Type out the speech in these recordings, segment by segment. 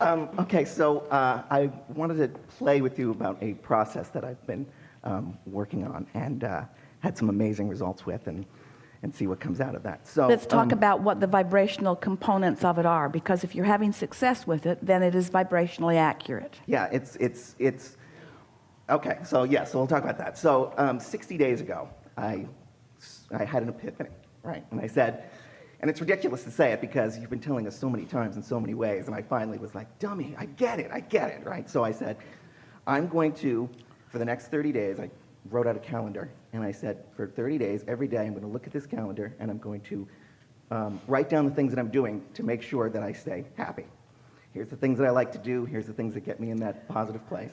Okay, so I wanted to play with you about a process that I've been working on and had some amazing results with, and see what comes out of that. So let's talk about what the vibrational components of it are, because if you're having success with it, then it is vibrationally accurate. Yeah, it's okay. So so we'll talk about that. So 60 days ago, I had an epiphany, right? And I said, and it's ridiculous to say it because you've been telling us so many times in so many ways, and I finally was like, dummy, I get it, right? So I said, I'm going to, for the next 30 days, I wrote out a calendar, and I said, for 30 days, every day, I'm going to look at this calendar, and I'm going to write down the things that I'm doing to make sure that I stay happy. Here's the things that I like to do, here's the things that get me in that positive place.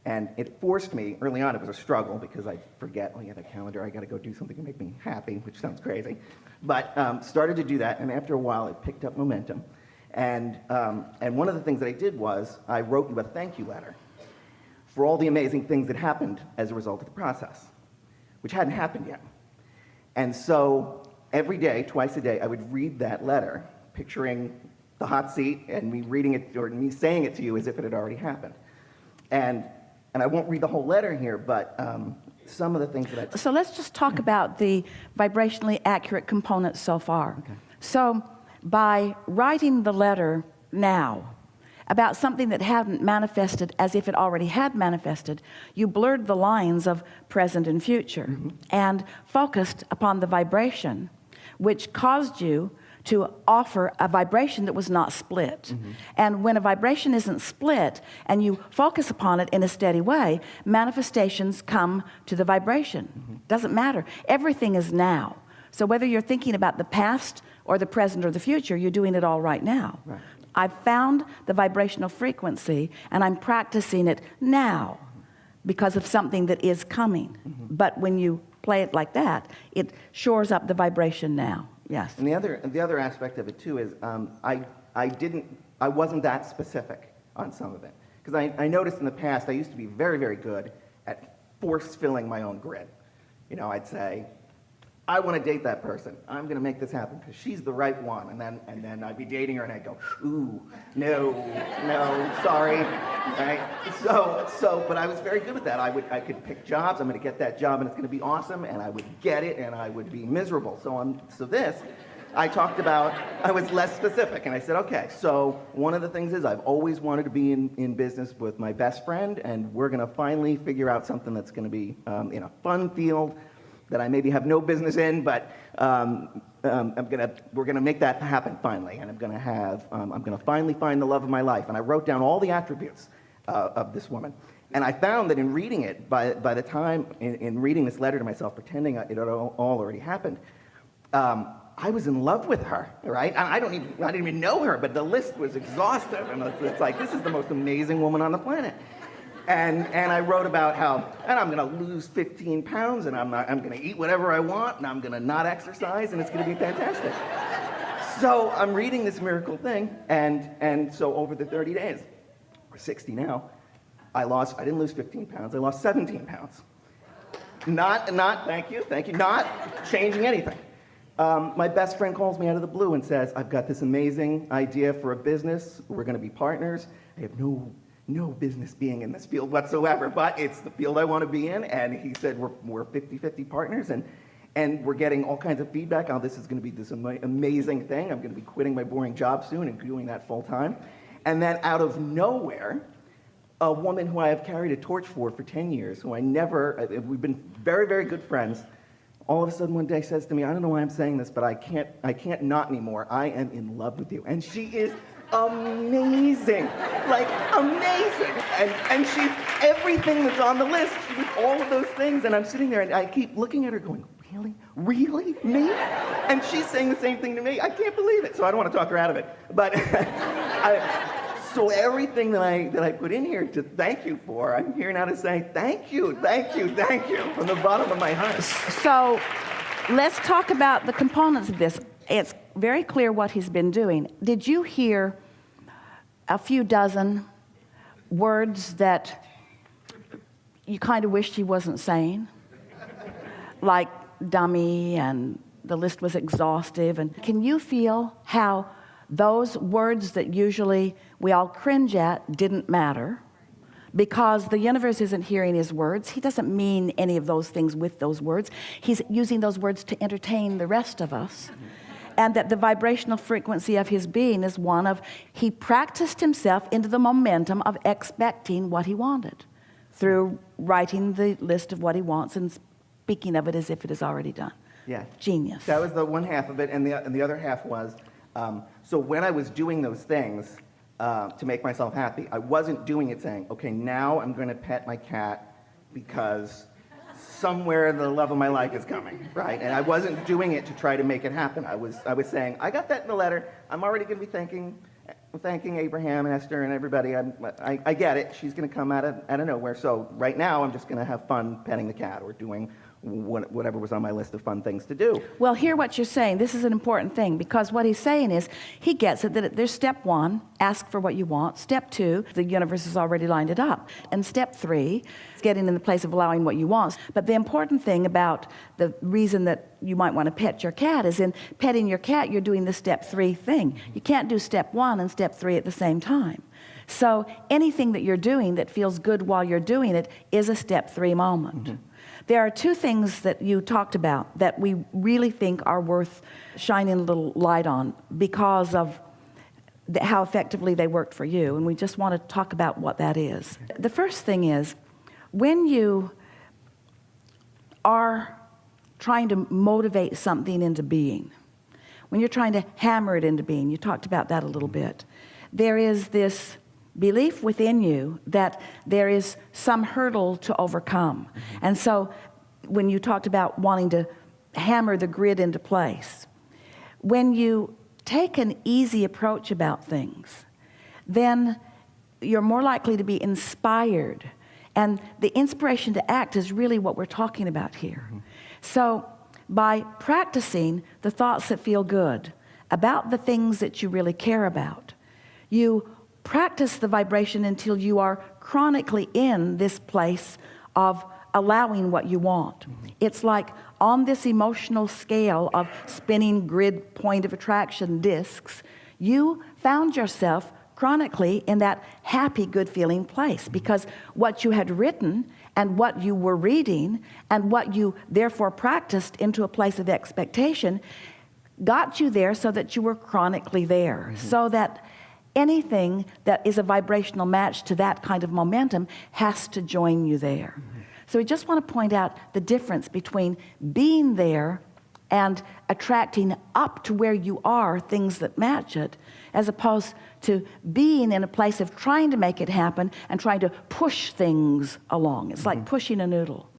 And it forced me, early on it was a struggle because I'd forget, oh yeah, the calendar, I gotta go do something to make me happy, which sounds crazy. But started to do that, and after a while it picked up momentum. And one of the things that I did was, I wrote you a thank you letter for all the amazing things that happened as a result of the process, which hadn't happened yet. And so every day, twice a day, I would read that letter, picturing the hot seat and me reading it, or me saying it to you as if it had already happened. And I won't read the whole letter here, but some of the things that I... So let's just talk about the vibrationally accurate components so far. Okay. So by writing the letter now about something that hadn't manifested as if it already had manifested, you blurred the lines of present and future and focused upon the vibration, which caused you to offer a vibration that was not split. And when a vibration isn't split and you focus upon it in a steady way, manifestations come to the vibration. Doesn't matter. Everything is now. So whether you're thinking about the past or the present or the future, you're doing it all right now. Right. I've found the vibrational frequency and I'm practicing it now because of something that is coming. But when you play it like that, it shores up the vibration now. Yes. And the other aspect of it too is I wasn't that specific on some of it, because I noticed in the past I used to be very, very good at force filling my own grid. You know, I'd say, I want to date that person. I'm going to make this happen because she's the right one. And then I'd be dating her and I'd go, ooh, no, sorry. Right? So, but I was very good at that. I could pick jobs. I'm going to get that job and it's going to be awesome. And I would get it and I would be miserable. So this, I talked about, I was less specific. And I said, okay, so one of the things is I've always wanted to be in business with my best friend, and we're going to finally figure out something that's going to be in a fun field that I maybe have no business in, but we're gonna make that happen finally, and I'm gonna finally find the love of my life. And I wrote down all the attributes of this woman, and I found that in reading it, by the time in reading this letter to myself, pretending it had all already happened, I was in love with her, right? I didn't even know her, but the list was exhaustive, and it's like, this is the most amazing woman on the planet. And I wrote about how, and I'm going to lose 15 pounds, and I'm going to eat whatever I want, and I'm going to not exercise, and it's going to be fantastic. So I'm reading this miracle thing, and so over the 30 days, or 60 now, I didn't lose 15 pounds, I lost 17 pounds. Not, thank you, not changing anything. My best friend calls me out of the blue and says, I've got this amazing idea for a business, we're going to be partners, I have no business being in this field whatsoever, but it's the field I want to be in. And he said we're 50-50 partners, and we're getting all kinds of feedback on this is going to be this amazing thing. I'm going to be quitting my boring job soon and doing that full time. And then out of nowhere, a woman who I have carried a torch for 10 years, who we've been very, very good friends, all of a sudden one day says to me, I don't know why I'm saying this, but I can't not anymore. I am in love with you. And she is amazing, like amazing, and she's everything that's on the list. She was all of those things, and I'm sitting there and I keep looking at her going, really, me? And she's saying the same thing to me. I can't believe it. So I don't want to talk her out of it, but so everything that I put in here to thank you for, I'm here now to say thank you from the bottom of my heart. So let's talk about the components of this. It's very clear what he's been doing. Did you hear a few dozen words that you kind of wished he wasn't saying? Like dummy, and the list was exhaustive. And can you feel how those words that usually we all cringe at didn't matter, because the universe isn't hearing his words. He doesn't mean any of those things with those words. He's using those words to entertain the rest of us. And that the vibrational frequency of his being is one of, he practiced himself into the momentum of expecting what he wanted through writing the list of what he wants and speaking of it as if it is already done. Yeah. Genius. That was the one half of it, and the other half was, so when I was doing those things to make myself happy, I wasn't doing it saying, okay, now I'm going to pet my cat because somewhere the love of my life is coming, right? And I wasn't doing it to try to make it happen. I was saying, I got that in the letter. I'm already going to be thanking Abraham and Esther and everybody. I get it. She's going to come out of nowhere. So right now, I'm just going to have fun petting the cat or doing whatever was on my list of fun things to do. Well, hear what you're saying. This is an important thing, because what he's saying is he gets it, that there's step one, ask for what you want. Step two, the universe has already lined it up. And step three, getting in the place of allowing what you want. But the important thing about the reason that you might want to pet your cat is in petting your cat, you're doing the step three thing. You can't do step one and step three at the same time. So anything that you're doing that feels good while you're doing it is a step three moment. Mm-hmm. There are two things that you talked about that we really think are worth shining a little light on because of how effectively they worked for you, and we just want to talk about what that is. The first thing is, when you are trying to motivate something into being, when you're trying to hammer it into being, you talked about that a little bit, there is this belief within you that there is some hurdle to overcome. And so when you talked about wanting to hammer the grid into place, when you take an easy approach about things, then you're more likely to be inspired. And the inspiration to act is really what we're talking about here. Mm-hmm. So by practicing the thoughts that feel good about the things that you really care about, you practice the vibration until you are chronically in this place of allowing what you want. Mm-hmm. It's like on this emotional scale of spinning grid point of attraction discs, you found yourself chronically in that happy, good feeling place, because what you had written and what you were reading and what you therefore practiced into a place of expectation got you there so that you were chronically there. Mm-hmm. So that anything that is a vibrational match to that kind of momentum has to join you there. Mm-hmm. So we just want to point out the difference between being there and attracting up to where you are things that match it, as opposed to being in a place of trying to make it happen and trying to push things along. It's like pushing a noodle.